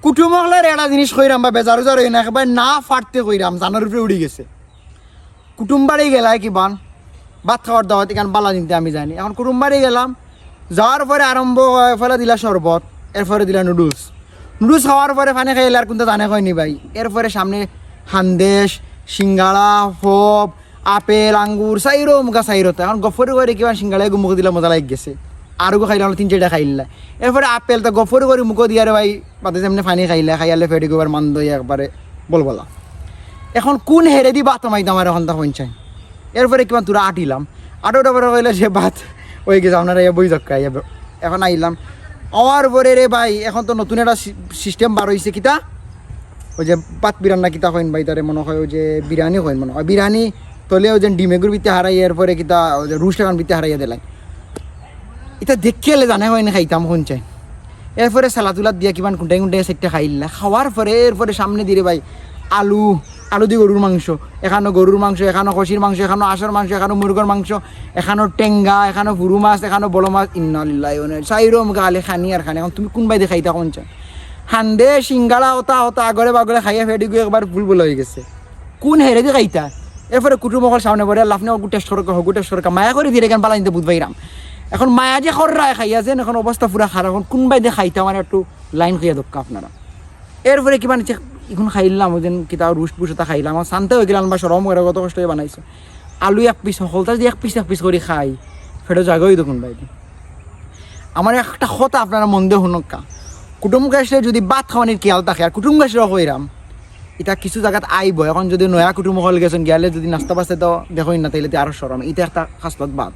কুটুমহলের একটা জিনিস কইরাম বা বেজার উজার হই না একেবারে না ফাটতে কইরাম জানার উপরে উড়ি গেছে। কুটুম বাড়ি গেলায় কি বান ভাত খাওয়ার দাওয়াত এখান বালা নিতে আমি জানি। এখন কুটুম বাড়ি গেলাম, যাওয়ার পরে আরম্ভ হয় ফলে দিলা শরবত, এরপরে দিলা নুডলস। নুডলস খাওয়ার পরে পানি খাইলে আর কিন্তু জানে হয়নি ভাই। এরপরে সামনে হান্দেশ, সিঙ্গাড়া, ফপ, আপেল, আঙ্গুর চাইরো মুখা চাইরোতে। এখন গফরি করে কিমান সিঙ্গাড়ায় মুখ দিলে মজা লাগি গেছে। আরও খাইলাম 3-4টা খাইলা। এরপরে আপেল তো গফরি করে মুখ দিয়ে ভাই পাতে যেমনি পানি খাইলে ফেটে গোবার মান দই একবারে বলবলা। এখন কোন হেরে দি ভাত মাইতাম আমার এখন তা পঞ্চায়। এরপরে কিমান তোরা আটিলাম, আটোটা পরে কইলে সে ভাত হয়ে গেছে আপনারা বই জক্কা। এখন আইলাম আমার পরে রে ভাই এখন তো নতুন একটা সিস্টেম বার হয়েছে কিতা ওই যে পাত বিরান্না কিতা কইন ভাই তারে মনে হয় ওই যে বিরিয়ানি কইন মনে হয় বিরিয়ানি তলে ওই যে ডিমেগুর ভিতরে হারাই এরপরে কিতা ওই যে রুশ টাকান ভিতরে হারাইয়া দিলাই। এটা দেখে এলে জানে হয় না খাইতাম কোন চাই। এরপরে সালাতুলাত দিয়া কিমান কুন্টাই কুন্টাই সেটটা খাইলা খাওয়ার পরে এরপরে সামনে দিয়ে ভাই আলু দিয়ে গরুর মাংস, এখানো গরুর মাংস, এখানো খসির মাংস, এখানো আশার মাংস, এখানো মুরগর মাংস, এখানো টেঙ্গা, এখানো ফুরু মাছ, এখানো বড় মাছ। ইন্নালিল্লাহি ওয়া ইন্না ইলাইহি সাইরম গালে খানি আর খানি। এখন তুমি কোন বাইদে খাইতা কোন চাই? হান্দে সিঙ্গাড়া হতা আগরে বাগরে খাইয়া ফেটে গিয়ে একবার ভুল হয়ে গেছে। কোন হেরে দিয়ে খাইতা? এরপরে কুটুমকল সামনে পড়ে লাফনে টেস্ট সরকার মায়া করে দিয়ে কেন পালাইতে বুধ পাইরাম। এখন মায়া যে খররায় খাইয়াছেন এখন অবস্থা পুরা খারাপ। এখন কোন বাইদে খাইতা মানে একটু লাইন খাইয়া দক্কা আপনারা। এরপরে কি মানে এখন খাইলাম ওই দিন কিতা রুষ্ট পুষতা খাইলাম। আমার শান্তি হয়ে গেলাম বা সরম করে কত কষ্ট হয়ে বানাইছে। আলু এক পিস সকলটা যদি এক পিস করে খাই ফেটে জায়গায় দেখুন বাইরে। আমার একটা কথা আপনারা মন দিয়ে শুনকা, কুটুম গাছরে যদি ভাত খাওয়ানির খেয়াল থাকে আর কুটুম গাছরা কইরাম এটা কিছু জায়গাত আইব। এখন যদি নয়া কুটুম হল গেছেন গেলে যদি নাস্তা বাস্তে তো দেখোই না তাইলে আরো সরম। এটা একটা খাসলত বাদ।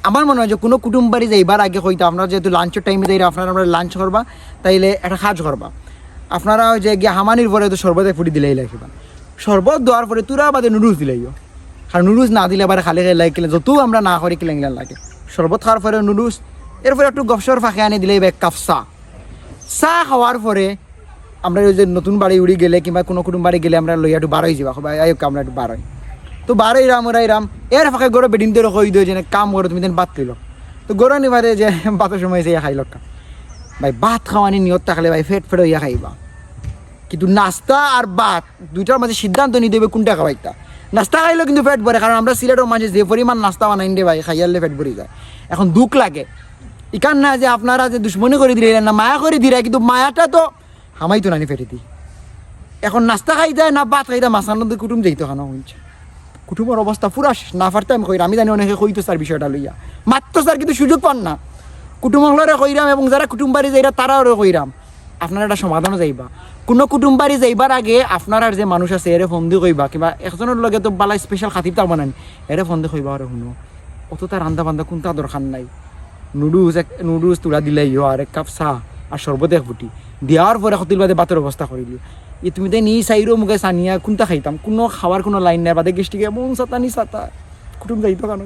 আমার মনে হয় যে কোনো কুটুম বাড়ি যাইবার আগে হইতো আপনারা যেহেতু লাঞ্চের টাইমে যাই আপনারা লাঞ্চ করবা তাইলে একটা কাজ করবা আপনারা যে গিয়ে হামানির পরে তো শরবতে ফুটি দিলেই লাগবে। শরবত দেওয়ার পরে তুরা বাদে নুডলস দিলেইও। আর নুডলস না দিলে আবার খালি খাই লাগিলে যত আমরা না করি কিলেন লাগে। শরবত খাওয়ার পরে নুডলস, এরপরে একটু গফসর ফাঁকে আনি দিলেই এক কাপ চা খাওয়ার পরে আমরা ওই যে নতুন বাড়ি উড়ি গেলে কিংবা কোনো কুটুম বাড়ি গেলে আমরা লইয়া একটু বারোই যাবা আমরা একটু বারোই তো বারোই রাম এর ফাঁকে গরো বেডিন দিয়ে কই দিও যে কাম করো তুমি দেন ভাত তুইল তো গরো নিবারে যে ভাতের সময় এসে খাই লক্কা ভাই। ভাত খাওয়ানি নিয়ত থাকলে ভাই ফেট হইয়া খাইবা। কিন্তু নাস্তা আর ভাত দুইটার মাঝে সিদ্ধান্ত নিতে হবে কোনটা খাওয়াইতা। নাস্তা খাইলেও কিন্তু পেট ভরে, কারণ আমরা সিলেটের মাঝে যে পরিমাণ নাস্তা বানাই দে ভাই খাইয়ালে পেট ভরে যায়। এখন দুঃখ লাগে ইকান না যে আপনারা যে দুশ্মনী করে দিলেন না মায়া করে দিলে, কিন্তু মায়াটা তো হামাইতো নানি ফেটে দিই। এখন নাস্তা খাই যায় না ভাত খাই দেয় মাছার নদী কুটুম যেত খানা হচ্ছে। কুটুমের অবস্থা পুরা না ফারতে আমি কইরাম। আমি জানি অনেকে কইতো স্যার বিষয়টা লইয়া মাত্র স্যার কিন্তু সুযোগ পান না। কুটুমহলরে কইরাম এবং যারা কুটুম বাড়ি যাইরা তারাও কইরাম আপনারা একটা সমাধানও যাইবা। কোনো কুটুম বাড়ি যাইবার আগে আপনার যে মানুষ আছে এরে ফোন দিয়ে কইবা, কিংবা একজনের লগে তো বালা স্পেশাল খাতির তা বানান এরে ফোন দিয়ে কইবা আরে শুনো অত তার রান্দা বান্ধা কোনটা দরকার নাই। নুডলস তুলা দিলাই আর এক কাপ চা আর শরবত এক ফুটি দেওয়ার পরে হতিল বাদে বাতের অবস্থা করিলি তুমি তাই নি চাইরো মুখে সানিয়া কোনটা খাইতাম। কোনো খাওয়ার কোনো লাইন নাই বাদে গেস্টিকে মন সাতা নি সাতা কুটুম যাইতো কেন